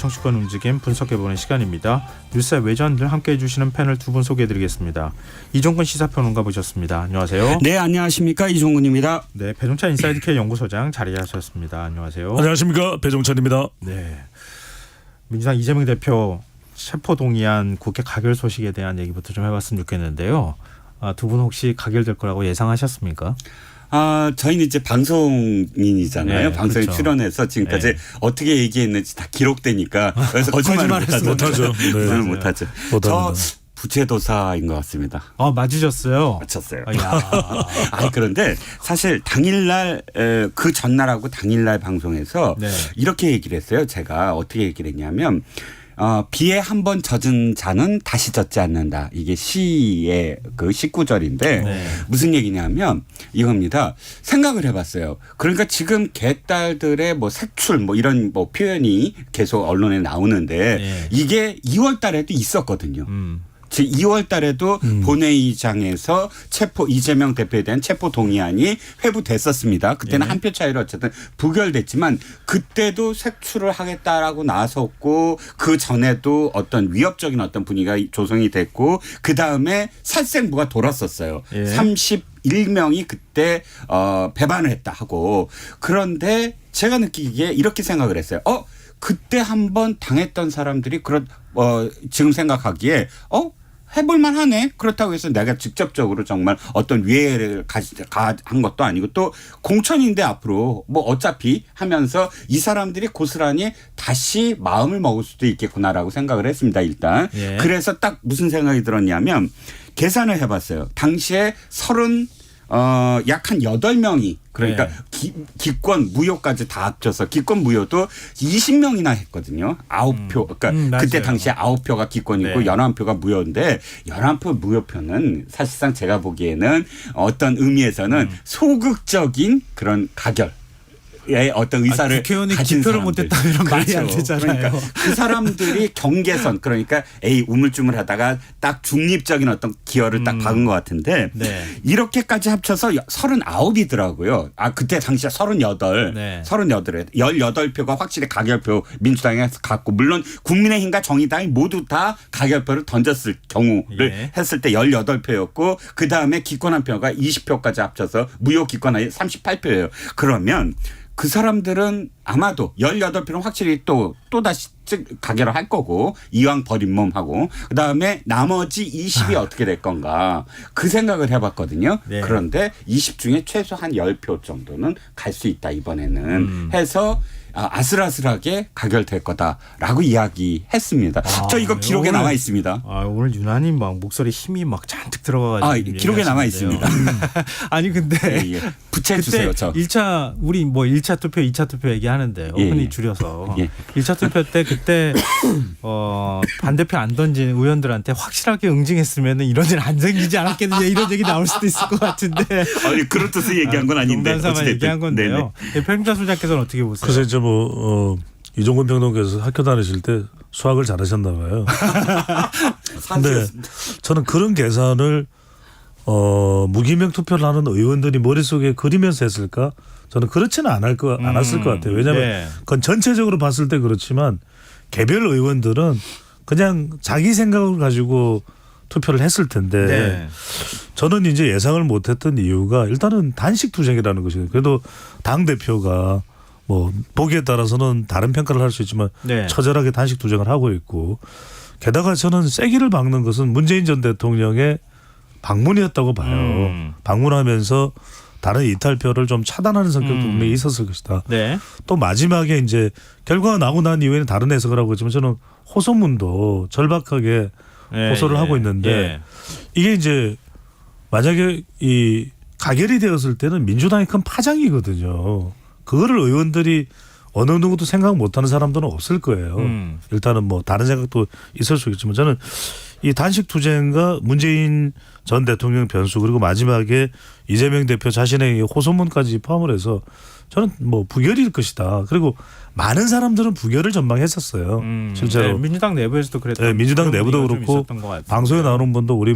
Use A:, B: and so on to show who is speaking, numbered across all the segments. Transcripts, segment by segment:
A: 정치권 움직임 분석해보는 시간입니다. 뉴스의 외전들 함께해 주시는 패널 두 분 소개해드리겠습니다. 이종근 시사평론가 모셨습니다. 안녕하세요.
B: 네, 안녕하십니까, 이종근입니다.
A: 네, 배종찬 인사이드 K 연구소장 자리하셨습니다. 안녕하세요.
C: 안녕하십니까, 배종찬입니다.
A: 네, 민주당 이재명 대표 체포 동의안 국회 가결 소식에 대한 얘기부터 좀 해봤으면 좋겠는데요. 두 분 혹시 가결될 거라고 예상하셨습니까?
B: 저희는 이제 방송인이잖아요.
A: 네,
B: 방송에
A: 그렇죠.
B: 출연해서 지금까지
A: 네.
B: 어떻게 얘기했는지 다 기록되니까 그래서 거짓말을
C: 못하죠. 네.
B: 못하죠. 저 부채도사인 것 같습니다.
A: 맞으셨어요.
B: 맞췄어요.
A: 야.
B: 그런데 사실 당일날 그 전날하고 당일날 방송에서
A: 네.
B: 이렇게 얘기를 했어요. 제가 어떻게 얘기를 했냐면 비에 한 번 젖은 잔은 다시 젖지 않는다. 이게 시의 그 19절인데
A: 네.
B: 무슨 얘기냐면 이겁니다. 생각을 해봤어요. 그러니까 지금 개딸들의 뭐 색출 뭐 이런 뭐 표현이 계속 언론에 나오는데
A: 네.
B: 이게 2월 달에도 있었거든요. 2월 달에도 본회의장에서 이재명 대표에 대한 체포 동의안이 회부됐었습니다. 그때는 한 표 차이로 어쨌든 부결됐지만 그때도 색출을 하겠다라고 나섰고 그 전에도 어떤 위협적인 어떤 분위기가 조성이 됐고 그 다음에 살생부가 돌았었어요.
A: 예.
B: 31명이 그때 배반을 했다 하고 그런데 제가 느끼기에 이렇게 생각을 했어요. 그때 한번 당했던 사람들이 지금 생각하기에 해볼만 하네. 그렇다고 해서 내가 직접적으로 정말 어떤 위해를 한 것도 아니고 또 공천인데 앞으로 뭐 어차피 하면서 이 사람들이 고스란히 다시 마음을 먹을 수도 있겠구나라고 생각을 했습니다. 일단.
A: 예.
B: 그래서 딱 무슨 생각이 들었냐면 계산을 해봤어요. 당시에 약 한 8명이 그러니까
A: 네.
B: 기권 무효까지 다 합쳐서 기권 무효도 20명이나 했거든요. 9표. 그러니까 그때
A: 맞아요.
B: 당시에 9표가 기권이고
A: 네.
B: 11표가 무효인데 11표 무효표는 사실상 제가 보기에는 어떤 의미에서는 소극적인 그런 가결. 의 어떤 의사를
A: 국회의원이
B: 가진
A: 기표를
B: 사람들.
A: 못했다 이런 말이 안
B: 그렇죠.
A: 되잖아요.
B: 그러니까 그 사람들이 경계선 그러니까 우물쭈물하다가 딱 중립적인 어떤 기여를 딱 박은 것 같은데
A: 네.
B: 이렇게까지 합쳐서 39이더라고요. 그때 당시에 38.
A: 네.
B: 38에 18표가 확실히 가결표 민주당에서 갖고 물론 국민의힘과 정의당이 모두 다 가결표를 던졌을 경우를
A: 예.
B: 했을 때 18표였고 그다음에 기권 한 표가 20표까지 합쳐서 무효 기권이 38표예요. 그러면 그 사람들은 아마도 18표는 확실히 또다시 가결을 할 거고 이왕 버린 몸하고 그다음에 나머지 20이 어떻게 될 건가 그 생각을 해봤거든요.
A: 네.
B: 그런데 20 중에 최소 한 10표 정도는 갈 수 있다 이번에는 해서 아슬아슬하게 가결될 거다라고 이야기했습니다. 저 이거 기록에
A: 오늘,
B: 나와 있습니다.
A: 오늘 유난히 막 목소리 힘이 막 잔뜩 들어가가지고
B: 기록에 나와 있습니다.
A: 아니 근데
B: 예. 부채 주세요.
A: 그때 1차 우리 뭐 1차 투표, 2차 투표 얘기하는데요.
B: 예.
A: 흔히 줄여서
B: 예.
A: 1차 투표 때 그때 반대표 안 던진 의원들한테 확실하게 응징했으면 이런 일 안 생기지 않았겠느냐 이런 얘기 나올 수도 있을 것 같은데.
B: 아니 그런 뜻을 얘기한 건 아닌데.
A: 농담삼아 얘기한 건데요. 편집자 소장께서는 어떻게 보세요?
C: 그래서 이제 이종근 평론가께서 학교 다니실 때 수학을 잘하셨나 봐요. 근데 저는 그런 계산을 무기명 투표를 하는 의원들이 머릿속에 그리면서 했을까? 저는 그렇지는 않았을 것 같아요. 왜냐하면
A: 네.
C: 그건 전체적으로 봤을 때 그렇지만 개별 의원들은 그냥 자기 생각을 가지고 투표를 했을 텐데
A: 네.
C: 저는 이제 예상을 못했던 이유가 일단은 단식 투쟁이라는 것이에요. 그래도 당 대표가 뭐 보기에 따라서는 다른 평가를 할 수 있지만
A: 네.
C: 처절하게 단식 투쟁을 하고 있고 게다가 저는 세기를 박는 것은 문재인 전 대통령의 방문이었다고 봐요. 방문하면서 다른 이탈표를 좀 차단하는 성격도 분명히 있었을 것이다.
A: 네.
C: 또 마지막에 이제 결과가 나고 난 이후에는 다른 해석을 하고 있지만 저는 호소문도 절박하게 호소를 하고 있는데 이게 이제 만약에 이 가결이 되었을 때는 민주당이 큰 파장이거든요. 그거를 의원들이 어느 누구도 생각 못하는 사람들은 없을 거예요. 일단은 뭐 다른 생각도 있을 수 있겠지만 저는 이 단식 투쟁과 문재인 전 대통령 변수 그리고 마지막에 이재명 대표 자신의 호소문까지 포함을 해서 저는 뭐 부결일 것이다. 그리고 많은 사람들은 부결을 전망했었어요. 실제로
A: 네, 민주당 내부에서도 그랬던.
C: 네, 민주당 내부도 그렇고 방송에 나오는 분도 우리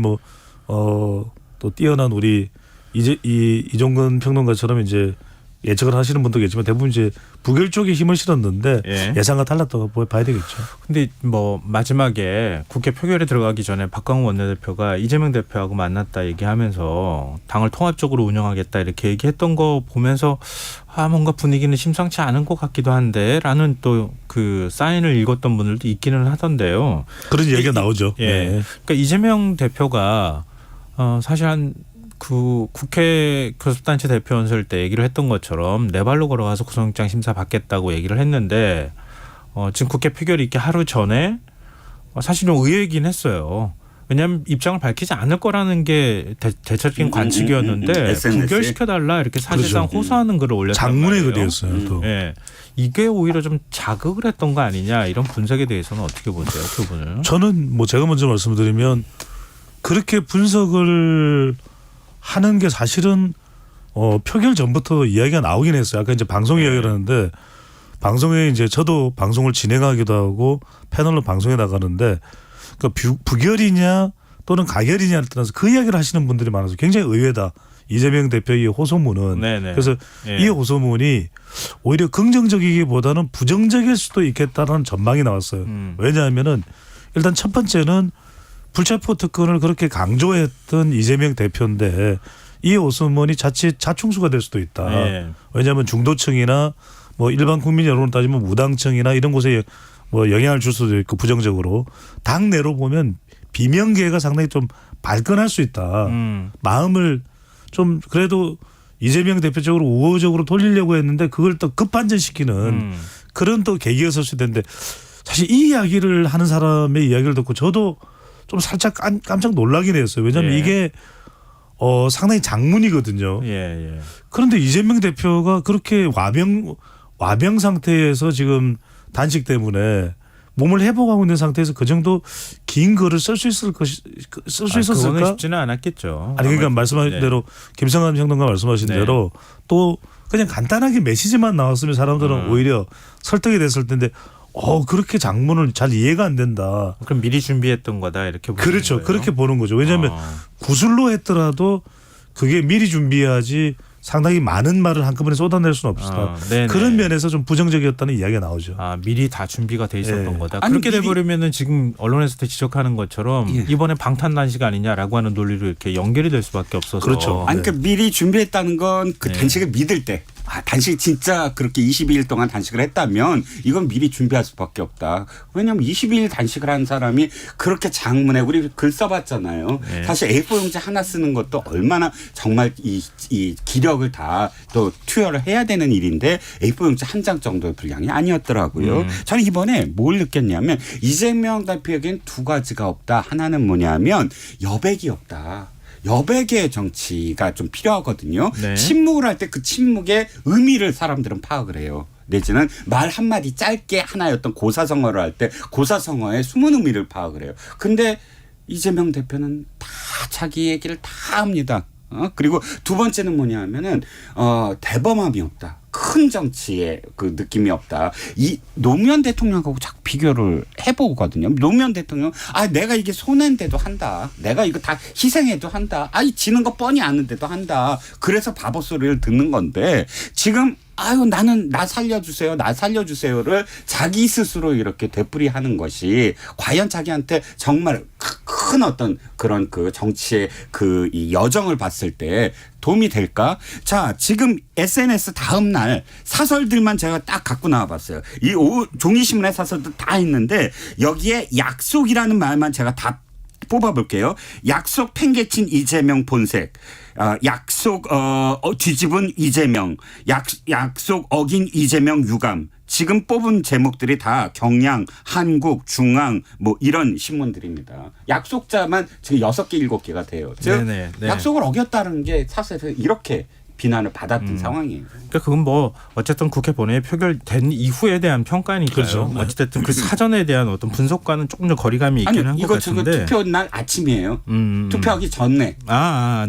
C: 또 뛰어난 우리 이종근 평론가처럼 이제 예측을 하시는 분도 계시지만 대부분 이제 부결 쪽에 힘을 실었는데
A: 예.
C: 예상과 달랐다고 봐야 되겠죠.
A: 근데 뭐 마지막에 국회 표결에 들어가기 전에 박광훈 원내대표가 이재명 대표하고 만났다 얘기하면서 당을 통합적으로 운영하겠다 이렇게 얘기했던 거 보면서 뭔가 분위기는 심상치 않은 것 같기도 한데라는 또 그 사인을 읽었던 분들도 있기는 하던데요.
C: 그런 얘기가 나오죠.
A: 예.
C: 네.
A: 그러니까 이재명 대표가 사실 그 국회 교섭단체 대표 연설 때 얘기를 했던 것처럼 네 발로 걸어가서 구속영장 심사 받겠다고 얘기를 했는데 지금 국회 표결이 있기 하루 전에 사실 좀 의외이긴 했어요. 왜냐하면 입장을 밝히지 않을 거라는 게 대체적인 관측이었는데 부결시켜달라 이렇게 사실상
C: 그렇죠.
A: 호소하는 글을 올렸단
C: 장문의
A: 말이에요.
C: 글이었어요. 또.
A: 예. 이게 오히려 좀 자극을 했던 거 아니냐 이런 분석에 대해서는 어떻게 보세요, 그분은?
C: 저는 뭐 제가 먼저 말씀드리면 그렇게 분석을 하는 게 사실은 표결 전부터 이야기가 나오긴 했어요. 아까 이제 방송 이야기를 하는데 방송에 이제 저도 방송을 진행하기도 하고 패널로 방송에 나가는데 그러니까 부결이냐 또는 가결이냐를 떠나서 그 이야기를 하시는 분들이 많아서 굉장히 의외다. 이재명 대표의 호소문은.
A: 네네.
C: 그래서
A: 예.
C: 이 호소문이 오히려 긍정적이기보다는 부정적일 수도 있겠다는 전망이 나왔어요. 왜냐하면은 일단 첫 번째는 불체포 특권을 그렇게 강조했던 이재명 대표인데 이 호소문이 자칫 자충수가 될 수도 있다.
A: 예.
C: 왜냐하면 중도층이나 뭐 일반 국민 여론을 따지면 무당층이나 이런 곳에 뭐 영향을 줄 수도 있고 부정적으로 당내로 보면 비명계가 상당히 좀 발끈할 수 있다. 마음을 좀 그래도 이재명 대표적으로 우호적으로 돌리려고 했는데 그걸 또 급반전시키는 그런 또 계기였을 수 있는데 사실 이 이야기를 하는 사람의 이야기를 듣고 저도 좀 살짝 깜짝 놀라긴 했어요. 왜냐하면
A: 예.
C: 이게 상당히 장문이거든요.
A: 예.
C: 그런데 이재명 대표가 그렇게 와병 상태에서 지금 단식 때문에 몸을 회복하고 있는 상태에서 그 정도 긴 글을 쓸 수 있었을까?
A: 그거는 쉽지는 않았겠죠.
C: 아니 그러니까 말씀하신
A: 네.
C: 대로 김성환 평론가 말씀하신
A: 네.
C: 대로 또 그냥 간단하게 메시지만 나왔으면 사람들은 오히려 설득이 됐을 텐데 그렇게 장문을 잘 이해가 안 된다.
A: 그럼 미리 준비했던 거다 이렇게 보는
C: 그렇죠.
A: 거예요?
C: 그렇게 보는 거죠. 왜냐하면 구술로 했더라도 그게 미리 준비해야지 상당히 많은 말을 한꺼번에 쏟아낼 수는 없다.
A: 네네.
C: 그런 면에서 좀 부정적이었다는 이야기가 나오죠.
A: 미리 다 준비가 돼 있었던
C: 예.
A: 거다.
B: 아니,
A: 그렇게
B: 미리-
A: 돼버리면은 지금 언론에서 지적하는 것처럼
B: 예.
A: 이번에 방탄 단식 아니냐라고 하는 논리로 이렇게 연결이 될 수밖에 없어서.
C: 그렇죠.
B: 아니 그러니까 미리 준비했다는 건 그
A: 네.
B: 단식을 믿을 때 단식 진짜 그렇게 22일 동안 단식을 했다면 이건 미리 준비할 수밖에 없다. 왜냐하면 22일 단식을 한 사람이 그렇게 장문에 우리 글 써봤잖아요.
A: 네.
B: 사실 A4 용지 하나 쓰는 것도 얼마나 정말 이 기력을 다 또 투여를 해야 되는 일인데 A4 용지 한 장 정도의 분량이 아니었더라고요. 저는 이번에 뭘 느꼈냐면 이재명 대표에겐 두 가지가 없다. 하나는 뭐냐면 여백이 없다. 여백의 정치가 좀 필요하거든요.
A: 네.
B: 침묵을 할 때 그 침묵의 의미를 사람들은 파악을 해요. 내지는 말 한마디 짧게 하나였던 고사성어를 할 때 고사성어의 숨은 의미를 파악을 해요. 근데 이재명 대표는 다 자기 얘기를 다 합니다. 그리고 두 번째는 뭐냐 하면은 대범함이 없다. 큰 정치의 그 느낌이 없다. 이 노무현 대통령하고 자꾸 비교를 해보거든요. 노무현 대통령 내가 이게 손해인데도 한다. 내가 이거 다 희생해도 한다. 지는 거 뻔히 아는데도 한다. 그래서 바보 소리를 듣는 건데 지금 나는 나 살려주세요를 자기 스스로 이렇게 되풀이하는 것이 과연 자기한테 정말 큰 어떤 그런 그 정치의 그 이 여정을 봤을 때 도움이 될까? 자, 지금 SNS 다음 날 사설들만 제가 딱 갖고 나와봤어요. 이 종이신문의 사설들 다 있는데 여기에 약속이라는 말만 제가 다 뽑아볼게요. 약속 팽개친 이재명 본색. 약속 뒤집은 이재명. 약속 어긴 이재명 유감. 지금 뽑은 제목들이 다 경향, 한국, 중앙 뭐 이런 신문들입니다. 약속자만 지금 6개, 7개가 돼요. 즉
A: 네네, 네.
B: 약속을 어겼다는 게 사실 이렇게 비난을 받았던 상황이에요.
A: 그러니까 그건 뭐 어쨌든 국회 본회의 표결된 이후에 대한 평가니까요.
C: 그렇죠. 네.
A: 어쨌든 그 사전에 대한 어떤 분석과는 조금 더 거리감이 있기는 한 것
B: 이거 지금
A: 같은데.
B: 투표 날 아침이에요. 투표하기 전에.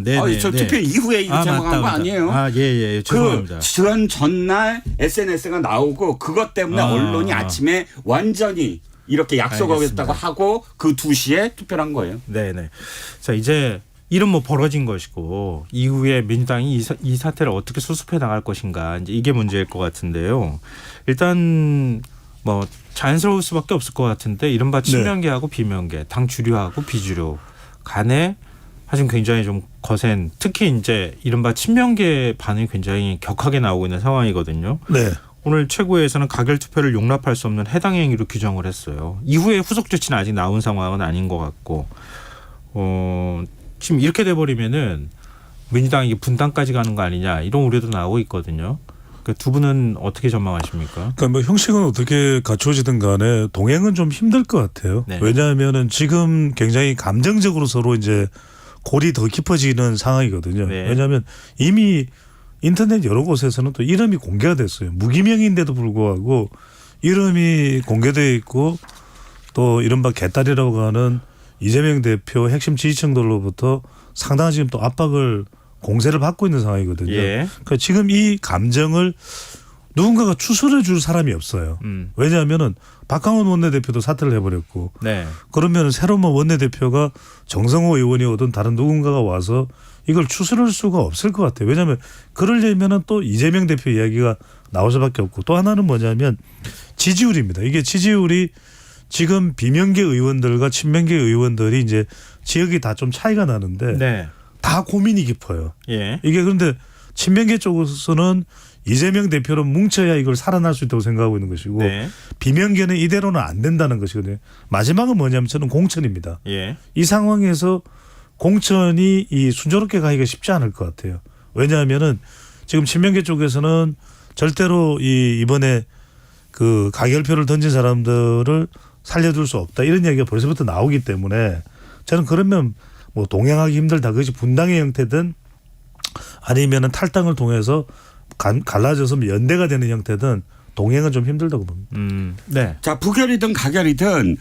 A: 네.
B: 저 투표 이후에 이거 제목한 거 아니에요?
A: 예. 죄송합니다.
B: 그 전날 SNS가 나오고 그것 때문에 언론이 아침에 완전히 이렇게 약속 어겼다고 하고 그 2시에 투표를 한 거예요.
A: 네네. 자, 이제 일은 뭐 벌어진 것이고 이후에 민주당이 이 사태를 어떻게 수습해 나갈 것인가 이제 이게 문제일 것 같은데요. 일단 뭐 자연스러울 수밖에 없을 것 같은데 이른바 친명계하고 비명계, 당 주류하고 비주류 간에 사실 굉장히 좀 거센 특히 이제 이른바 친명계 반응이 굉장히 격하게 나오고 있는 상황이거든요.
C: 네.
A: 오늘 최고위에서는 가결 투표를 용납할 수 없는 해당 행위로 규정을 했어요. 이후에 후속 조치는 아직 나온 상황은 아닌 것 같고 지금 이렇게 돼버리면은 민주당이 분당까지 가는 거 아니냐 이런 우려도 나오고 있거든요. 두 분은 어떻게 전망하십니까?
C: 그러니까 뭐 형식은 어떻게 갖춰지든 간에 동행은 좀 힘들 것 같아요.
A: 네.
C: 왜냐하면은 지금 굉장히 감정적으로 서로 이제 골이 더 깊어지는 상황이거든요.
A: 네.
C: 왜냐하면 이미 인터넷 여러 곳에서는 또 이름이 공개가 됐어요. 무기명인데도 불구하고 이름이 공개되어 있고 또 이른바 개딸이라고 하는 이재명 대표 핵심 지지층들로부터 상당한 지금 또 압박을 공세를 받고 있는 상황이거든요.
A: 예.
C: 그러니까 지금 이 감정을 누군가가 추스려 줄 사람이 없어요. 왜냐하면은 박강원 원내대표도 사퇴를 해버렸고
A: 네.
C: 그러면 새로운 원내대표가 정성호 의원이 오든 다른 누군가가 와서 이걸 추스릴 수가 없을 것 같아요. 왜냐하면 그러려면은 또 이재명 대표 이야기가 나올 수밖에 없고 또 하나는 뭐냐면 지지율입니다. 이게 지지율이 지금 비명계 의원들과 친명계 의원들이 이제 지역이 다 좀 차이가 나는데
A: 네.
C: 다 고민이 깊어요.
A: 예.
C: 이게 그런데 친명계 쪽에서는 이재명 대표로 뭉쳐야 이걸 살아날 수 있다고 생각하고 있는 것이고
A: 네.
C: 비명계는 이대로는 안 된다는 것이거든요. 마지막은 뭐냐면 저는 공천입니다.
A: 예.
C: 이 상황에서 공천이 이 순조롭게 가기가 쉽지 않을 것 같아요. 왜냐하면은 지금 친명계 쪽에서는 절대로 이번에 그 가결표를 던진 사람들을 살려둘 수 없다 이런 이야기가 벌써부터 나오기 때문에 저는 그러면 뭐 동행하기 힘들다. 그것이 분당의 형태든 아니면은 탈당을 통해서 갈라져서 연대가 되는 형태든 동행은 좀 힘들다고 봅니다.
A: 네.
B: 자, 부결이든 가결이든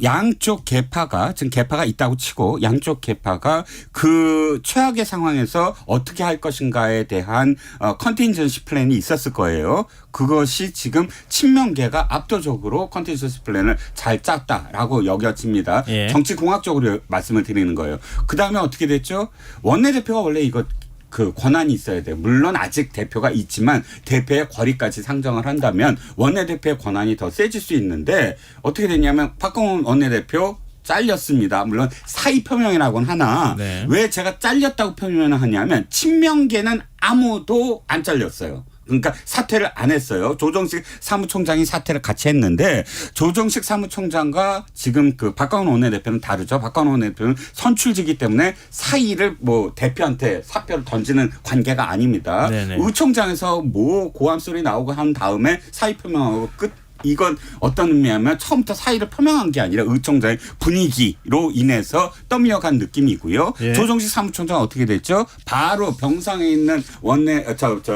B: 양쪽 계파가 지금 계파가 있다고 치고 양쪽 계파가 그 최악의 상황에서 어떻게 할 것인가에 대한 컨틴전시 플랜이 있었을 거예요. 그것이 지금 친명계가 압도적으로 컨틴전시 플랜을 잘 짰다라고 여겨집니다.
A: 예.
B: 정치공학적으로 말씀을 드리는 거예요. 그다음에 어떻게 됐죠? 원내대표가 원래 이거 그 권한이 있어야 돼요. 물론 아직 대표가 있지만 대표의 권위까지 상정을 한다면 원내대표의 권한이 더 세질 수 있는데 어떻게 됐냐면 박광원 원내대표 잘렸습니다. 물론 사의 표명이라고는 하나
A: 네.
B: 왜 제가 잘렸다고 표명을 하냐면 친명계는 아무도 안 잘렸어요. 그러니까 사퇴를 안 했어요. 조정식 사무총장이 사퇴를 같이 했는데 조정식 사무총장과 지금 그 박광원 원내대표는 다르죠. 박광원 원내대표는 선출직이기 때문에 사의를 뭐 대표한테 사표를 던지는 관계가 아닙니다.
A: 네네.
B: 의총장에서 뭐 고함 소리 나오고 한 다음에 사의 표명하고 끝. 이건 어떤 의미냐면 처음부터 사의를 표명한 게 아니라 의총장의 분위기로 인해서 떠밀려간 느낌이고요.
A: 예.
B: 조정식 사무총장은 어떻게 됐죠? 바로 병상에 있는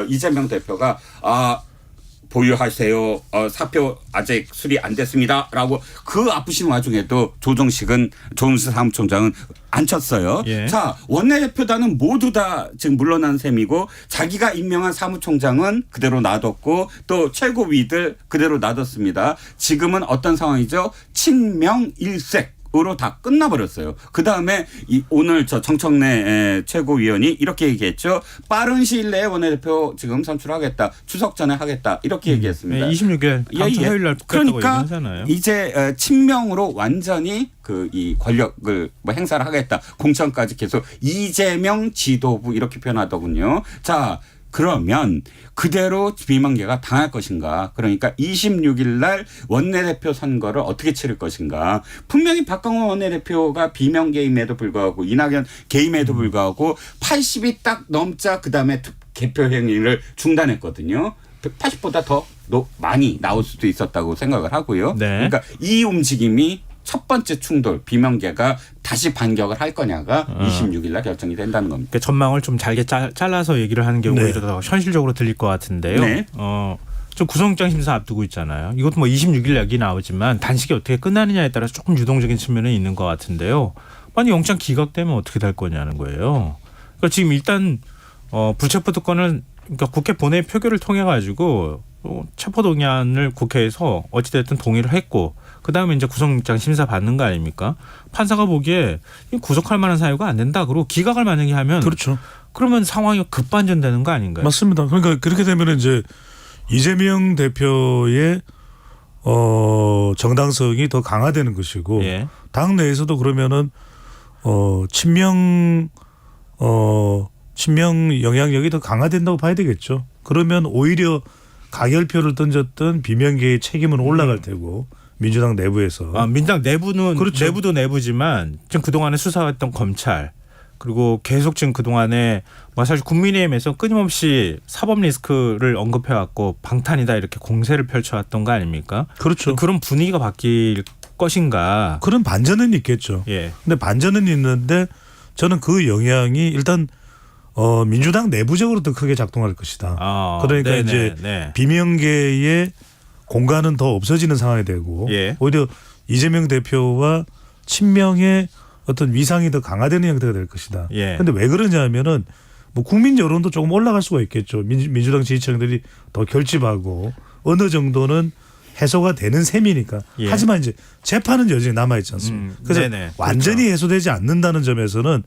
B: 이재명 대표가 보유하세요. 사표 아직 수리 안 됐습니다라고 그 아프신 와중에도 조정식 사무총장은 안 쳤어요.
A: 예.
B: 자, 원내대표단은 모두 다 지금 물러난 셈이고 자기가 임명한 사무총장은 그대로 놔뒀고 또 최고위들 그대로 놔뒀습니다. 지금은 어떤 상황이죠? 친명일색. 으로 다 끝나버렸어요. 그 다음에 오늘 정청래 최고위원이 이렇게 얘기했죠. 빠른 시일 내에 원내대표 지금 선출하겠다. 추석 전에 하겠다. 이렇게 얘기했습니다.
A: 26일 다음 주 화요일 날 붙겠다고
B: 그러니까
A: 얘기하잖아요.
B: 이제 친명으로 완전히 이 권력을 행사를 하겠다. 공천까지 계속 이재명 지도부 이렇게 표현하더군요. 자. 그러면 그대로 비명계가 당할 것인가. 그러니까 26일 날 원내대표 선거를 어떻게 치를 것인가. 분명히 박광원 원내대표가 비명계임에도 불구하고 이낙연 계임에도 불구하고 80이 딱 넘자 그다음에 개표 행위를 중단했거든요. 80보다 더 많이 나올 수도 있었다고 생각을 하고요.
A: 네.
B: 그러니까 이 움직임이 첫 번째 충돌 비명계가 다시 반격을 할 거냐가 26일 날 결정이 된다는 겁니다.
A: 그러니까 전망을 좀 잘게 잘라서 얘기를 하는 게 오히려 더 현실적으로 들릴 것 같은데요.
B: 네.
A: 좀 구속영장 심사 앞두고 있잖아요. 이것도 뭐 26일 얘기 나오지만 단식이 어떻게 끝나느냐에 따라서 조금 유동적인 측면은 있는 것 같은데요. 만약 영장 기각되면 어떻게 될 거냐는 거예요. 그러니까 지금 일단 불체포특권을 그러니까 국회 본회의 표결을 통해 가지고 체포동의안을 국회에서 어찌됐든 동의를 했고 그다음에 이제 구속영장 심사 받는 거 아닙니까? 판사가 보기에 구속할 만한 사유가 안 된다. 그리고 기각을 만약에 하면
C: 그렇죠.
A: 그러면 상황이 급반전되는 거 아닌가요?
C: 맞습니다. 그러니까 그렇게 되면 이제 이재명 대표의 정당성이 더 강화되는 것이고
A: 예.
C: 당 내에서도 그러면은 친명 영향력이 더 강화된다고 봐야 되겠죠. 그러면 오히려 가결표를 던졌던 비명계의 책임은 올라갈 테고 민주당 내부에서.
A: 민주당 내부는
C: 그렇죠.
A: 내부도 내부지만 지금 그동안에 수사했던 검찰 그리고 계속 지금 그동안에 사실 국민의힘에서 끊임없이 사법 리스크를 언급해왔고 방탄이다 이렇게 공세를 펼쳐왔던 거 아닙니까?
C: 그렇죠.
A: 그런 분위기가 바뀔 것인가?
C: 그런 반전은 있겠죠.
A: 예.
C: 근데 반전은 있는데 저는 그 영향이 일단 민주당 내부적으로 더 크게 작동할 것이다. 그러니까
A: 네네,
C: 이제
A: 네.
C: 비명계의 공간은 더 없어지는 상황이 되고
A: 예.
C: 오히려 이재명 대표와 친명의 어떤 위상이 더 강화되는 형태가 될 것이다.
A: 예.
C: 그런데 왜 그러냐면은 뭐 국민 여론도 조금 올라갈 수가 있겠죠. 민주당 지지층들이 더 결집하고 어느 정도는 해소가 되는 셈이니까.
A: 예.
C: 하지만 이제 재판은 여전히 남아 있지 않습니까? 그래서
A: 네네.
C: 완전히
A: 그렇죠.
C: 해소되지 않는다는 점에서는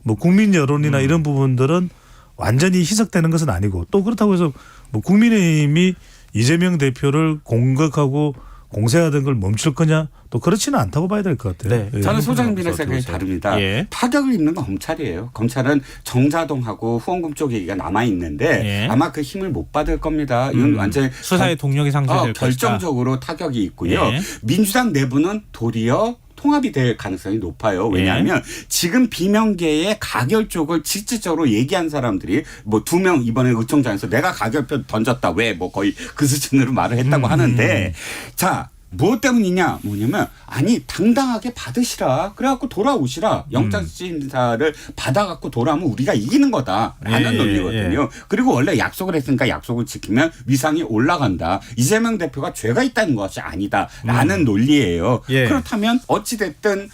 C: 뭐 국민 여론이나 이런 부분들은 완전히 희석되는 것은 아니고 또 그렇다고 해서 뭐 국민의힘이 이재명 대표를 공격하고 공세하던 걸 멈출 거냐 또 그렇지는 않다고 봐야 될 것 같아요.
A: 네.
C: 예.
B: 저는 소장님의 생각이 다릅니다.
A: 예.
B: 타격을 입는 건 검찰이에요. 검찰은 정자동하고 후원금 쪽 얘기가 남아 있는데
A: 예.
B: 아마 그 힘을 못 받을 겁니다. 이건 완전
A: 수사의 동력이 상실될 것이다.
B: 결정적으로 타격이 있고요.
A: 예.
B: 민주당 내부는 도리어 통합이 될 가능성이 높아요. 왜냐하면 지금 비명계의 가결 쪽을 실질적으로 얘기한 사람들이 뭐 2명 이번에 의총장에서 내가 가결표 던졌다. 왜 뭐 거의 그 수준으로 말을 했다고 하는데 자. 무엇 때문이냐 뭐냐면 아니 당당하게 받으시라 그래갖고 돌아오시라 영장심사를 받아갖고 돌아오면 우리가 이기는 거다라는
A: 예,
B: 논리거든요.
A: 예.
B: 그리고 원래 약속을 했으니까 약속을 지키면 위상이 올라간다. 이재명 대표가 죄가 있다는 것이 아니다라는 논리예요.
A: 예.
B: 그렇다면 어찌됐든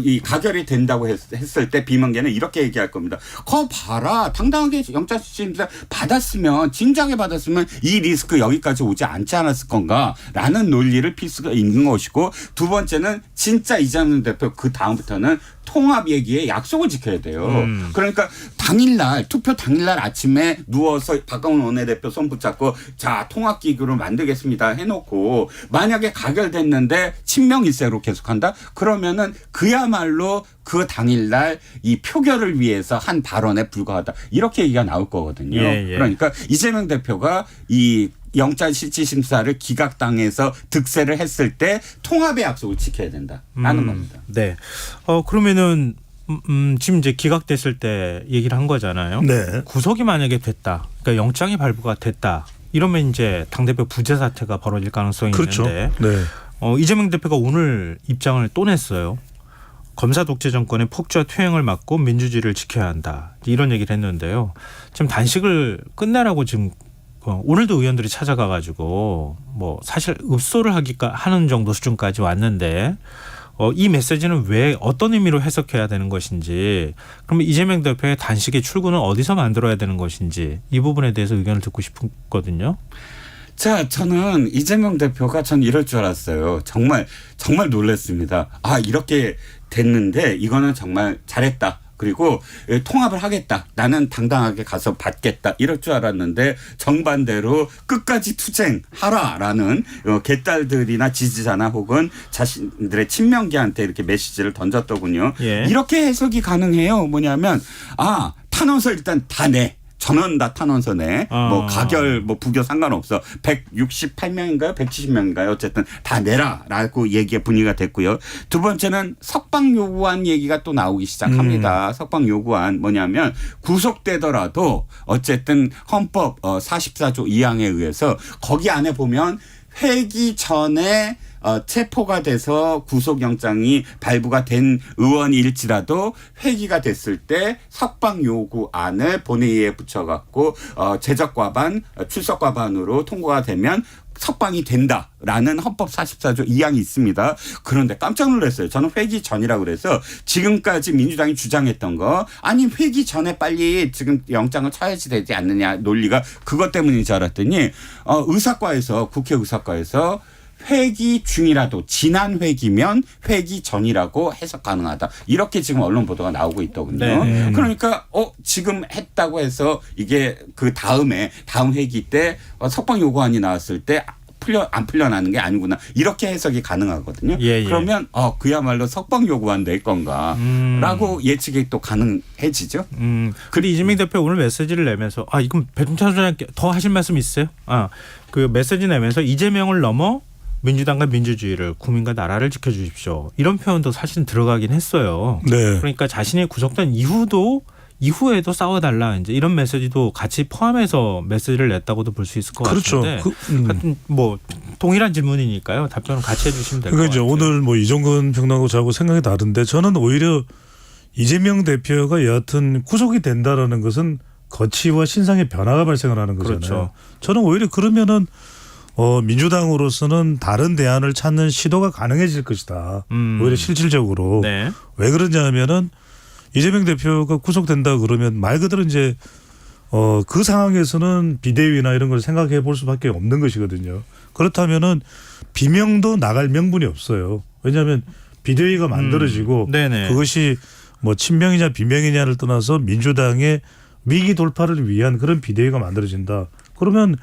B: 이 가결이 된다고 했을 때 비명계는 이렇게 얘기할 겁니다. 거 봐라 당당하게 영장심사 받았으면 진작에 받았으면 이 리스크 여기까지 오지 않지 않았을 건가라는 논리를 필 수가 있는 것이고 두 번째는 진짜 이재명 대표 그 다음부터는 통합 얘기에 약속을 지켜야 돼요. 그러니까 당일날 투표 당일날 아침에 누워서 박광훈 원내대표 손 붙잡고 자 통합기구를 만들겠습니다 해놓고 만약에 가결됐는데 친명 일색으로 계속한다 그러면은 그야말로 그 당일날 이 표결을 위해서 한 발언에 불과하다 이렇게 얘기가 나올 거거든요.
A: 예, 예.
B: 그러니까 이재명 대표가 이 영장실질심사를 기각당해서 득세를 했을 때 통합의 약속을 지켜야 된다라는 겁니다.
A: 네. 그러면은 지금 이제 기각됐을 때 얘기를 한 거잖아요.
C: 네.
A: 구속이 만약에 됐다. 그러니까 영장이 발부가 됐다. 이러면 이제 당대표 부재 사태가 벌어질 가능성이
C: 그렇죠.
A: 있는데
C: 네.
A: 이재명 대표가 오늘 입장을 또 냈어요. 검사 독재 정권의 폭주와 퇴행을 막고 민주주의를 지켜야 한다. 이런 얘기를 했는데요. 지금 단식을 끝내라고 지금 오늘도 의원들이 찾아가 가지고 뭐 사실 읍소를 하는 정도 수준까지 왔는데 이 메시지는 왜 어떤 의미로 해석해야 되는 것인지 그러면 이재명 대표의 단식의 출구는 어디서 만들어야 되는 것인지 이 부분에 대해서 의견을 듣고 싶거든요.
B: 자, 저는 이재명 대표가 전 이럴 줄 알았어요. 정말 놀랐습니다. 아, 이렇게 됐는데 이거는 정말 잘했다. 그리고 통합을 하겠다. 나는 당당하게 가서 받겠다. 이럴 줄 알았는데 정반대로 끝까지 투쟁하라라는 개딸들이나 지지자나 혹은 자신들의 친명계한테 이렇게 메시지를 던졌더군요. 예. 이렇게 해석이 가능해요. 뭐냐면 탄원서 일단 다 내. 전원 다 탄원서 내. 뭐 가결 뭐 부결 상관없어. 168명인가요? 170명인가요? 어쨌든 다 내라라고 얘기의 분위기가 됐고요. 두 번째는 석방 요구안 얘기가 또 나오기 시작합니다. 석방 요구안 뭐냐면 구속되더라도 어쨌든 헌법 44조 2항에 의해서 거기 안에 보면 회기 전에 체포가 돼서 구속영장이 발부가 된 의원일지라도 회기가 됐을 때 석방 요구안을 본회의에 붙여갖고 제적과반, 출석과반으로 통과가 되면 석방이 된다라는 헌법 44조 2항이 있습니다. 그런데 깜짝 놀랐어요. 저는 회기 전이라고 그래서 지금까지 민주당이 주장했던 거 아니 회기 전에 빨리 지금 영장을 쳐야지 되지 않느냐 논리가 그것 때문인 줄 알았더니 의사과에서 국회 의사과에서 회기 중이라도 지난 회기면 회기 전이라고 해석 가능하다. 이렇게 지금 언론 보도가 나오고 있더군요.
A: 네.
B: 그러니까 지금 했다고 해서 이게 그 다음 회기 때 석방 요구안이 나왔을 때 안 풀려나는 게 아니구나. 이렇게 해석이 가능하거든요.
A: 예.
B: 그러면 그야말로 석방 요구안 낼 건가라고 예측이 또 가능해지죠.
A: 근데 이재명 대표 오늘 메시지를 내면서 이건 배종찬 소장님께 더 하실 말씀 있어요? 그 메시지 내면서 이재명을 넘어 민주당과 민주주의를 국민과 나라를 지켜주십시오. 이런 표현도 사실은 들어가긴 했어요.
C: 네.
A: 그러니까 자신이 구속된 이후에도 싸워달라 이제 이런 메시지도 같이 포함해서 메시지를 냈다고도 볼 수 있을 것
C: 그렇죠.
A: 같은데 하여튼 뭐 동일한 질문이니까요. 답변은 같이 해주시면 될 것
C: 그러니까
A: 같아요.
C: 이제 오늘 뭐 이종근 평론가하고 저하고 생각이 다른데 저는 오히려 이재명 대표가 여하튼 구속이 된다라는 것은 거치와 신상의 변화가 발생을 하는 거잖아요.
A: 그렇죠.
C: 저는 오히려 그러면은 민주당으로서는 다른 대안을 찾는 시도가 가능해질 것이다. 오히려 실질적으로.
A: 네.
C: 왜 그러냐 하면은 이재명 대표가 구속된다 그러면 말 그대로 이제 그 상황에서는 비대위나 이런 걸 생각해 볼 수밖에 없는 것이거든요. 그렇다면은 비명도 나갈 명분이 없어요. 왜냐하면 비대위가 만들어지고
A: 네네.
C: 그것이 뭐 친명이냐 비명이냐를 떠나서 민주당의 위기 돌파를 위한 그런 비대위가 만들어진다. 그러면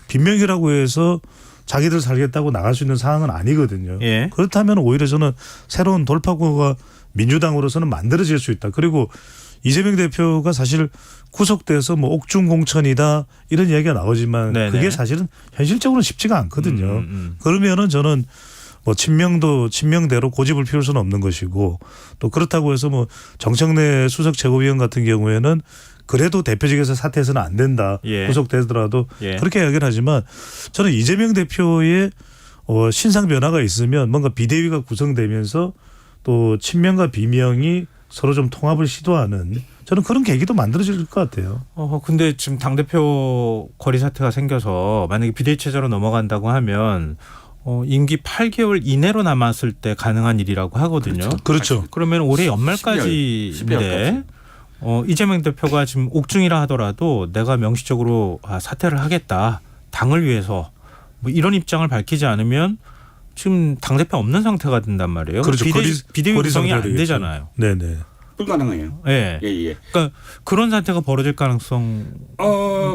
C: 빈명이라고 해서 자기들 살겠다고 나갈 수 있는 상황은 아니거든요.
A: 예.
C: 그렇다면 오히려 저는 새로운 돌파구가 민주당으로서는 만들어질 수 있다. 그리고 이재명 대표가 사실 구속돼서 뭐 옥중 공천이다 이런 이야기가 나오지만
A: 네네.
C: 그게 사실은 현실적으로는 쉽지가 않거든요. 그러면은 저는 뭐 친명대로 고집을 피울 수는 없는 것이고 또 그렇다고 해서 뭐 정청래 수석 최고위원 같은 경우에는 그래도 대표직에서 사퇴해서는 안 된다.
A: 예.
C: 구속되더라도
A: 예.
C: 그렇게 이야기를 하지만 저는 이재명 대표의 신상 변화가 있으면 뭔가 비대위가 구성되면서 또 친명과 비명이 서로 좀 통합을 시도하는 저는 그런 계기도 만들어질 것 같아요.
A: 근데 지금 당대표 거리 사태가 생겨서 만약에 비대위 체제로 넘어간다고 하면 임기 8개월 이내로 남았을 때 가능한 일이라고 하거든요.
C: 그렇죠.
A: 그러면 올해 연말까지인데 이재명 대표가 지금 옥중이라 하더라도 내가 명시적으로 사퇴를 하겠다. 당을 위해서 뭐 이런 입장을 밝히지 않으면 지금 당대표 없는 상태가 된단 말이에요.
C: 그렇죠.
A: 비대위 구성이 안
C: 되겠죠.
A: 되잖아요.
C: 네네.
B: 불가능해요.
A: 예.
B: 예.
A: 그러니까 그런 사태가 벌어질 가능성.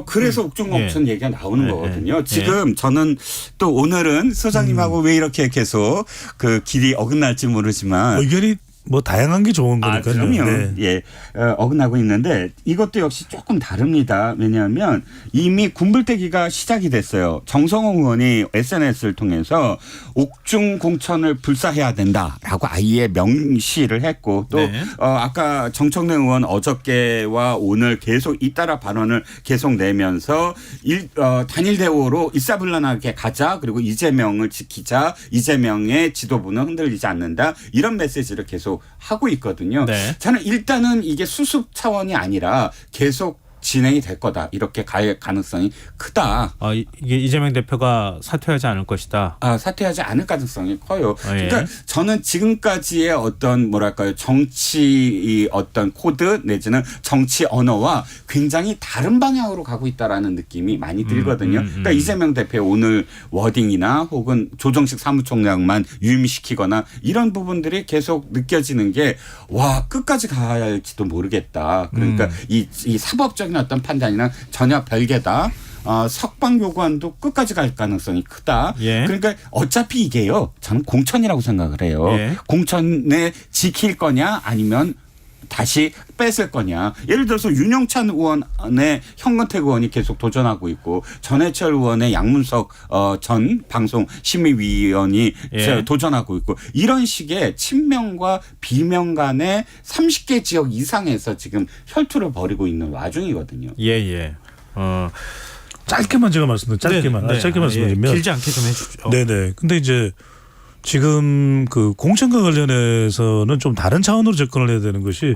B: 그래서 옥중공천 얘기가 나오는
A: 예.
B: 거거든요. 지금 저는 또 오늘은 소장님하고 왜 이렇게 계속 그 길이 어긋날지 모르지만
C: 의견이 뭐 다양한 게 좋은 거니까요.
B: 그럼요.
C: 네.
B: 예, 어긋나고 있는데 이것도 역시 조금 다릅니다. 왜냐하면 이미 군불대기가 시작이 됐어요. 정성호 의원이 SNS를 통해서 옥중 공천을 불사해야 된다라고 아예 명시를 했고 또
A: 네.
B: 아까 정청래 의원 어저께와 오늘 계속 잇따라 발언을 계속 내면서 단일 대우로 일사불란하게 가자 그리고 이재명을 지키자 이재명의 지도부는 흔들리지 않는다 이런 메시지를 계속 하고 있거든요.
A: 네.
B: 저는 일단은 이게 수습 차원이 아니라 계속 진행이 될 거다. 이렇게 갈 가능성이 크다.
A: 이게 이재명 대표가 사퇴하지 않을 것이다.
B: 사퇴하지 않을 가능성이 커요.
A: 예.
B: 그러니까 저는 지금까지의 어떤 뭐랄까요 정치 어떤 코드 내지는 정치 언어와 굉장히 다른 방향으로 가고 있다라는 느낌이 많이 들거든요. 그러니까 이재명 대표 오늘 워딩이나 혹은 조정식 사무총장만 유임시키거나 이런 부분들이 계속 느껴지는 게 와 끝까지 가야 할지도 모르겠다. 그러니까 이 사법적인 어떤 판단이랑 전혀 별개다. 석방 요구안도 끝까지 갈 가능성이 크다.
A: 예.
B: 그러니까 어차피 이게요. 저는 공천이라고 생각을 해요.
A: 예.
B: 공천에 지킬 거냐 아니면 다시 뺏을 거냐. 예를 들어서 윤영찬 의원의 현건택 의원이 계속 도전하고 있고 전해철 의원의 양문석 전 방송심의위원이
A: 예.
B: 도전하고 있고 이런 식의 친명과 비명 간의 30개 지역 이상에서 지금 혈투를 벌이고 있는 와중이거든요.
A: 예.
C: 짧게만 제가 짧게만 말씀드리면
A: 길지 않게 좀 해주죠.
C: 네네. 근데 이제 지금 그 공천과 관련해서는 좀 다른 차원으로 접근을 해야 되는 것이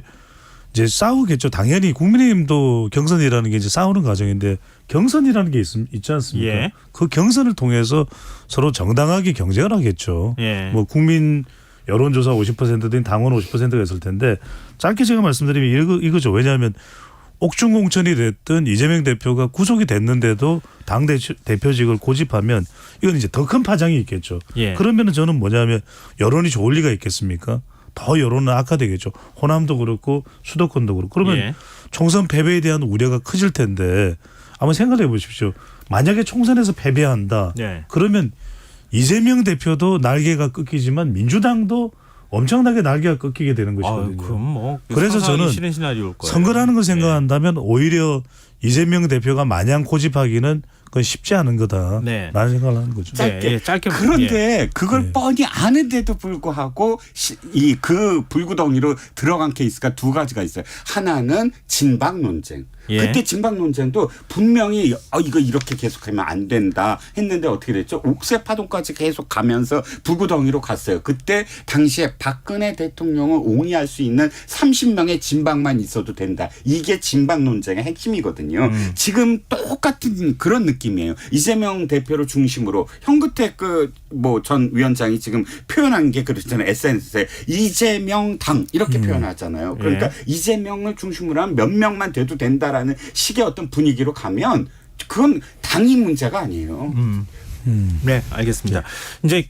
C: 이제 싸우겠죠. 당연히 국민의힘도 경선이라는 게 이제 싸우는 과정인데 경선이라는 게 있지 않습니까?
A: 예.
C: 그 경선을 통해서 서로 정당하게 경쟁을 하겠죠.
A: 예.
C: 뭐 국민 여론조사 50%든 당원 50%가 있을 텐데 짧게 제가 말씀드리면 이거죠. 왜냐하면 옥중공천이 됐든 이재명 대표가 구속이 됐는데도 당 대표직을 고집하면 이건 이제 더 큰 파장이 있겠죠.
A: 예.
C: 그러면은 저는 뭐냐면 여론이 좋을 리가 있겠습니까? 더 여론은 악화되겠죠. 호남도 그렇고 수도권도 그렇고. 그러면
A: 예.
C: 총선 패배에 대한 우려가 커질 텐데 한번 생각해 보십시오. 만약에 총선에서 패배한다.
A: 예.
C: 그러면 이재명 대표도 날개가 꺾이지만 민주당도 엄청나게 날개가 꺾이게 되는 것이거든요.
A: 그럼 뭐
C: 그래서 저는
A: 싫은 시나리오일 거예요.
C: 선거라는 걸 생각한다면 오히려 이재명 대표가 마냥 고집하기는 그건 쉽지 않은 거다라는
A: 네.
C: 생각을 하는 거죠.
A: 네, 예, 짧게
B: 그런데 그걸
C: 예.
B: 뻔히 아는데도 불구하고 이 그 불구덩이로 들어간 케이스가 두 가지가 있어요. 하나는 진박 논쟁.
A: 예.
B: 그때 진박 논쟁도 분명히 이거 이렇게 계속하면 안 된다 했는데 어떻게 됐죠? 옥새 파동까지 계속 가면서 불구덩이로 갔어요. 그때 당시에 박근혜 대통령을 옹이할 수 있는 30명의 진박만 있어도 된다. 이게 진박 논쟁의 핵심이거든요. 지금 똑같은 그런 느낌이에요. 이재명 대표를 중심으로 현근택 전 위원장이 지금 표현한 게 그렇잖아요. SNS에 이재명 당 이렇게 표현하잖아요. 그러니까
A: 예.
B: 이재명을 중심으로 한 몇 명만 돼도 된다라는 식의 어떤 분위기로 가면 그건 당이 문제가 아니에요.
A: 네, 알겠습니다. 이제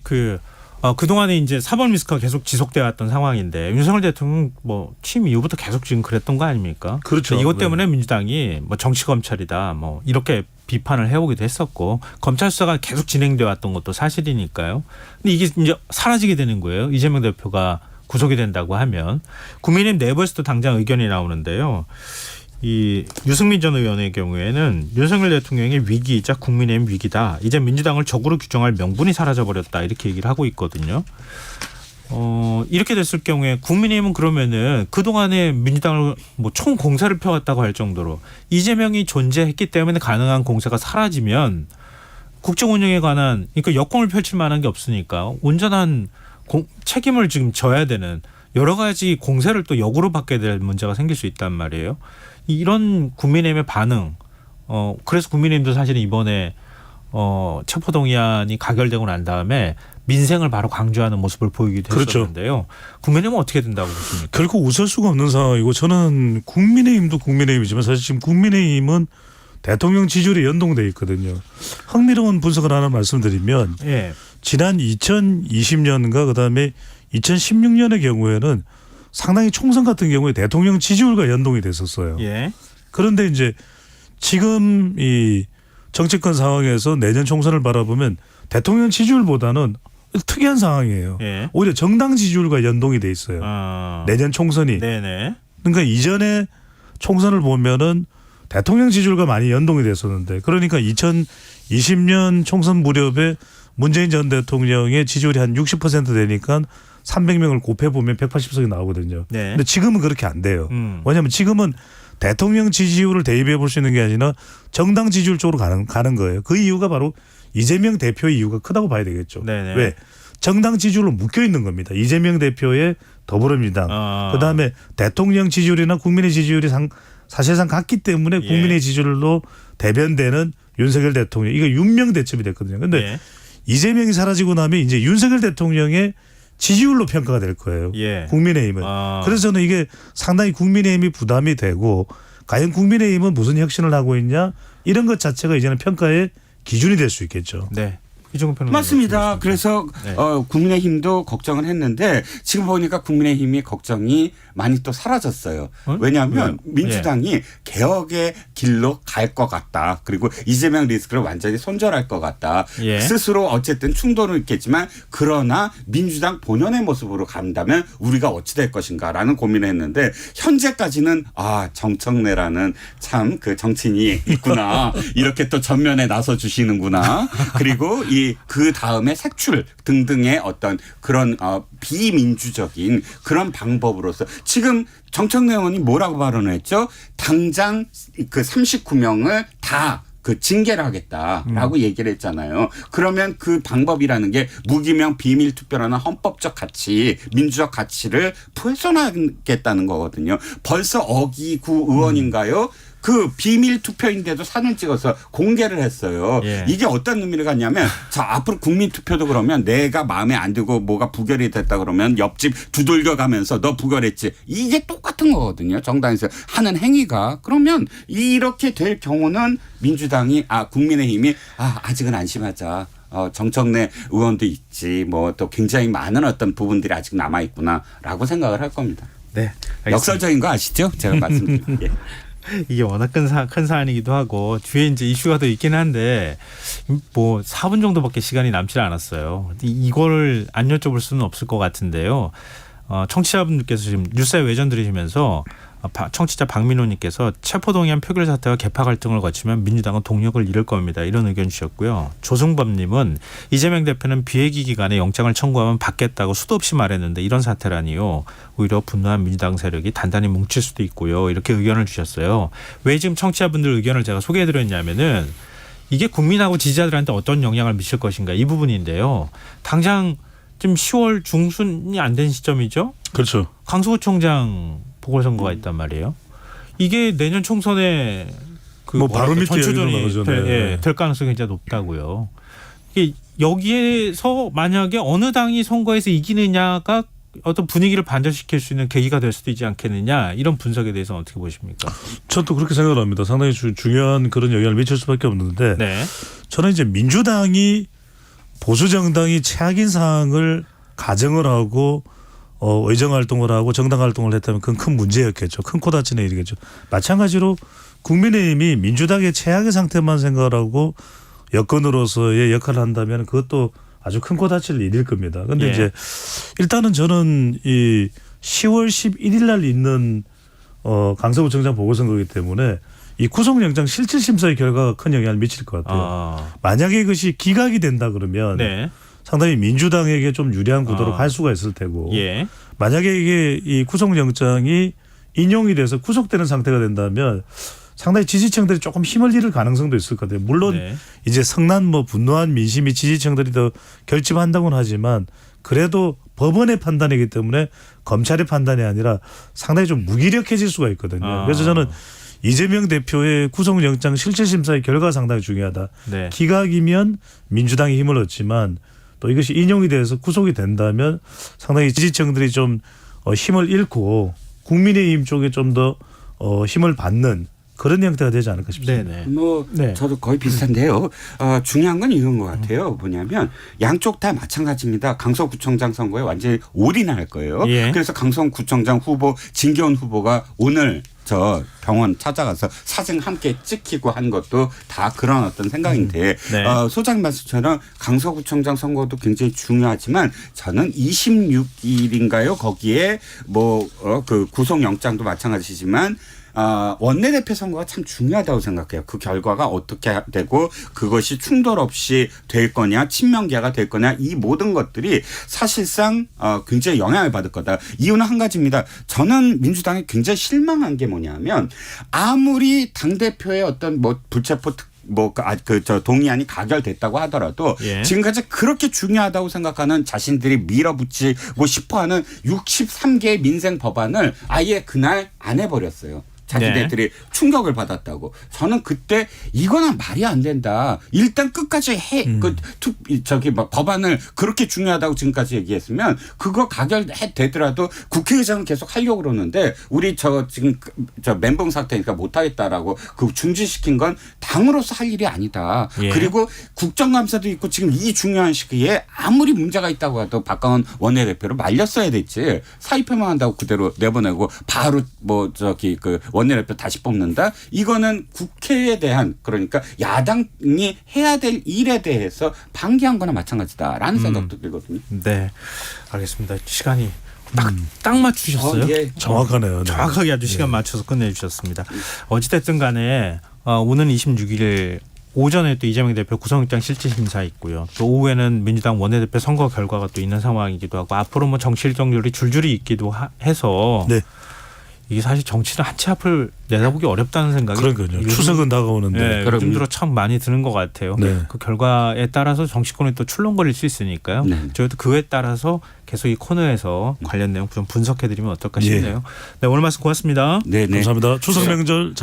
A: 그동안에 이제 사법 리스크가 계속 지속되어 왔던 상황인데 윤석열 대통령 뭐 취임 이후부터 계속 지금 그랬던 거 아닙니까?
C: 그렇죠.
A: 이것 때문에 민주당이 뭐 정치 검찰이다 뭐 이렇게 비판을 해오기도 했었고 검찰 수사가 계속 진행되어 왔던 것도 사실이니까요. 근데 이게 이제 사라지게 되는 거예요. 이재명 대표가 구속이 된다고 하면 국민의힘 내부에서도 당장 의견이 나오는데요. 이 유승민 전 의원의 경우에는 윤석열 대통령의 위기이자 국민의힘 위기다. 이제 민주당을 적으로 규정할 명분이 사라져버렸다. 이렇게 얘기를 하고 있거든요. 이렇게 됐을 경우에 국민의힘은 그러면은 그동안에 민주당을 뭐 총 공세를 펴왔다고 할 정도로 이재명이 존재했기 때문에 가능한 공세가 사라지면 국정 운영에 관한 그러니까 역공을 펼칠 만한 게 없으니까 온전한 책임을 지금 져야 되는 여러 가지 공세를 또 역으로 받게 될 문제가 생길 수 있단 말이에요. 이런 국민의힘의 반응, 그래서 국민의힘도 사실은 이번에 체포동의안이 가결되고 난 다음에 민생을 바로 강조하는 모습을 보이기도
C: 그렇죠.
A: 했었는데요. 국민의힘은 어떻게 된다고 보십니까?
C: 결국 웃을 수가 없는 상황이고 저는 국민의힘도 국민의힘이지만 사실 지금 국민의힘은 대통령 지지율에 연동돼 있거든요. 흥미로운 분석을 하나 말씀드리면
A: 예.
C: 지난 2020년과 그다음에 2016년의 경우에는 상당히 총선 같은 경우에 대통령 지지율과 연동이 됐었어요.
A: 예.
C: 그런데 이제 지금 이 정치권 상황에서 내년 총선을 바라보면 대통령 지지율보다는 특이한 상황이에요.
A: 예.
C: 오히려 정당 지지율과 연동이 돼 있어요. 내년 총선이.
A: 네네.
C: 그러니까 이전에 총선을 보면은 대통령 지지율과 많이 연동이 됐었는데 그러니까 2020년 총선 무렵에 문재인 전 대통령의 지지율이 한 60% 되니까 300명을 곱해보면 180석이 나오거든요.
A: 네.
C: 근데 지금은 그렇게 안 돼요. 왜냐하면 지금은 대통령 지지율을 대입해 볼 수 있는 게 아니라 정당 지지율 쪽으로 가는 거예요. 그 이유가 바로 이재명 대표의 이유가 크다고 봐야 되겠죠.
A: 네네.
C: 왜? 정당 지지율로 묶여 있는 겁니다. 이재명 대표의 더불어민주당. 그다음에 대통령 지지율이나 국민의 지지율이 사실상 같기 때문에 국민의 지지율로 대변되는 윤석열 대통령. 이거 윤명 대첩이 됐거든요. 그런데 이재명이 사라지고 나면 이제 윤석열 대통령의 지지율로 평가가 될 거예요. 국민의힘은. 그래서 저는 이게 상당히 국민의힘이 부담이 되고 과연 국민의힘은 무슨 혁신을 하고 있냐 이런 것 자체가 이제는 평가의 기준이 될 수 있겠죠.
A: 네. 이종훈 평론가.
B: 맞습니다. 그래서
A: 네.
B: 국민의힘도 걱정을 했는데 지금 보니까 국민의힘이 걱정이 많이 또 사라졌어요. 왜냐하면 민주당이 개혁의 길로 갈 것 같다. 그리고 이재명 리스크를 완전히 손절할 것 같다. 스스로 어쨌든 충돌은 있겠지만 그러나 민주당 본연의 모습으로 간다면 우리가 어찌 될 것인가라는 고민을 했는데 현재까지는 정청래라는 참 그 정치인이 있구나. 이렇게 또 전면에 나서 주시는구나. 그리고 그 다음에 색출 등등의 어떤 그런 비민주적인 그런 방법으로서 지금 정청래 의원이 뭐라고 발언을 했죠? 당장 그 39명을 다 징계를 하겠다라고 얘기를 했잖아요. 그러면 그 방법이라는 게 무기명 비밀 투표라는 헌법적 가치, 민주적 가치를 훼손하겠다는 거거든요. 벌써 어기구 의원인가요? 그 비밀 투표인데도 사진 찍어서 공개를 했어요.
A: 예.
B: 이게 어떤 의미를 갖냐면 자 앞으로 국민 투표도 그러면 내가 마음에 안 들고 뭐가 부결이 됐다 그러면 옆집 두들겨 가면서 너 부결했지. 이게 똑같은 거거든요. 정당에서 하는 행위가. 그러면 이렇게 될 경우는 민주당이 국민의힘이 아직은 안심하자. 정청래 의원도 있지. 뭐 또 굉장히 많은 어떤 부분들이 아직 남아 있구나라고 생각을 할 겁니다.
A: 네. 알겠습니다.
B: 역설적인 거 아시죠? 제가 말씀드린 게.
A: 이게 워낙 큰 사안이기도 하고 뒤에 이제 이슈가 더 있긴 한데 뭐 4분 정도밖에 시간이 남지 않았어요. 이거를 안 여쭤볼 수는 없을 것 같은데요. 청취자분들께서 지금 뉴스에 외전 들으시면서 청취자 박민호님께서 체포동의안 표결 사태와 개파 갈등을 거치면 민주당은 동력을 잃을 겁니다. 이런 의견 주셨고요. 조승범님은 이재명 대표는 비회기 기간에 영장을 청구하면 받겠다고 수도 없이 말했는데 이런 사태라니요. 오히려 분노한 민주당 세력이 단단히 뭉칠 수도 있고요. 이렇게 의견을 주셨어요. 왜 지금 청취자분들 의견을 제가 소개해드렸냐면은 이게 국민하고 지지자들한테 어떤 영향을 미칠 것인가 이 부분인데요. 당장 지금 10월 중순이 안 된 시점이죠.
C: 그렇죠.
A: 강서구청장 보궐선거가 있단 말이에요. 이게 내년 총선에
C: 뭐 바로 밑에
A: 전초전이 될 가능성이 굉장히 높다고요. 이게 여기에서 만약에 어느 당이 선거에서 이기느냐가 어떤 분위기를 반전시킬 수 있는 계기가 될 수도 있지 않겠느냐 이런 분석에 대해서 어떻게 보십니까?
C: 저도 그렇게 생각을 합니다. 상당히 중요한 그런 영향을 미칠 수밖에 없는데
A: 네.
C: 저는 이제 민주당이 보수 정당이 최악인 상황을 가정을 하고 의정 활동을 하고 정당 활동을 했다면 그건 큰 문제였겠죠. 큰 코 다치는 일이겠죠. 마찬가지로 국민의힘이 민주당의 최악의 상태만 생각을 하고 여건으로서의 역할을 한다면 그것도 아주 큰 코 다칠 일일 겁니다. 그런데
A: 예.
C: 이제 일단은 저는 이 10월 11일 날 있는 강서구청장 보궐선거이기 때문에 이 구속영장 실질심사의 결과가 큰 영향을 미칠 것 같아요. 만약에 이것이 기각이 된다 그러면
A: 네.
C: 상당히 민주당에게 좀 유리한 구도로 갈 수가 있을 테고
A: 예.
C: 만약에 이게 이 구속영장이 인용이 돼서 구속되는 상태가 된다면 상당히 지지층들이 조금 힘을 잃을 가능성도 있을 것 같아요. 물론
A: 네.
C: 이제 성난 분노한 민심이 지지층들이 더 결집한다고는 하지만 그래도 법원의 판단이기 때문에 검찰의 판단이 아니라 상당히 좀 무기력해질 수가 있거든요. 그래서 저는 이재명 대표의 구속영장 실질심사의 결과가 상당히 중요하다.
A: 네.
C: 기각이면 민주당이 힘을 얻지만 또 이것이 인용이 돼서 구속이 된다면 상당히 지지층들이 좀 힘을 잃고 국민의힘 쪽에 좀 더 힘을 받는 그런 형태가 되지 않을까 싶습니다.
A: 네네.
B: 네. 저도 거의 비슷한데요. 중요한 건 이런 것 같아요. 뭐냐면 양쪽 다 마찬가지입니다. 강서구청장 선거에 완전히 올인할 거예요.
A: 예.
B: 그래서 강서구청장 후보 진기현 후보가 오늘 저 병원 찾아가서 사진 함께 찍히고 한 것도 다 그런 어떤 생각인데
A: 네.
B: 소장님 말씀처럼 강서구청장 선거도 굉장히 중요하지만 저는 26일인가요? 거기에 그 구속영장도 마찬가지지만 원내대표 선거가 참 중요하다고 생각해요. 그 결과가 어떻게 되고 그것이 충돌 없이 될 거냐 친명계가 될 거냐 이 모든 것들이 사실상 굉장히 영향을 받을 거다. 이유는 한 가지입니다. 저는 민주당이 굉장히 실망한 게 뭐냐면 아무리 당대표의 어떤 불체포 동의안이 가결됐다고 하더라도
A: 예.
B: 지금까지 그렇게 중요하다고 생각하는 자신들이 밀어붙이고 싶어하는 63개의 민생 법안을 아예 그날 안 해버렸어요. 자기네들이 충격을 받았다고. 저는 그때 이거는 말이 안 된다. 일단 끝까지 법안을 그렇게 중요하다고 지금까지 얘기했으면 그거 가결되더라도 국회의장은 계속 하려고 그러는데 우리 지금 멘붕 상태니까 못하겠다라고 그 중지시킨 건 당으로서 할 일이 아니다.
A: 예.
B: 그리고 국정감사도 있고 지금 이 중요한 시기에 아무리 문제가 있다고 해도 박강원 원내대표를 말렸어야 됐지. 사의표만 한다고 그대로 내보내고 바로 원내대표 다시 뽑는다. 이거는 국회에 대한 그러니까 야당이 해야 될 일에 대해서 방기한 거나 마찬가지다라는 생각도 들거든요.
A: 네. 알겠습니다. 시간이 딱 맞추셨어요.
B: 예.
C: 정확하네요. 네.
A: 정확하게 아주 시간 맞춰서 끝내주셨습니다. 어찌됐든 간에 오는 26일 오전에 또 이재명 대표 구속영장 실질심사 있고요. 또 오후에는 민주당 원내대표 선거 결과가 또 있는 상황이기도 하고 앞으로 뭐 정치 일정들이 줄줄이 있기도 해서
C: 네.
A: 이게 사실 정치를 한 치 앞을 내다보기 어렵다는 생각이
C: 그러니까요. 추석은 다가오는데.
A: 요즘 들어 참 많이 드는 것 같아요.
C: 네.
A: 그 결과에 따라서 정치권이 또 출렁거릴 수 있으니까요.
B: 네.
A: 저희도 그에 따라서 계속 이 코너에서 관련 내용 좀 분석해드리면 어떨까 싶네요. 네, 오늘 말씀 고맙습니다.
B: 네.
C: 감사합니다. 추석 명절 잘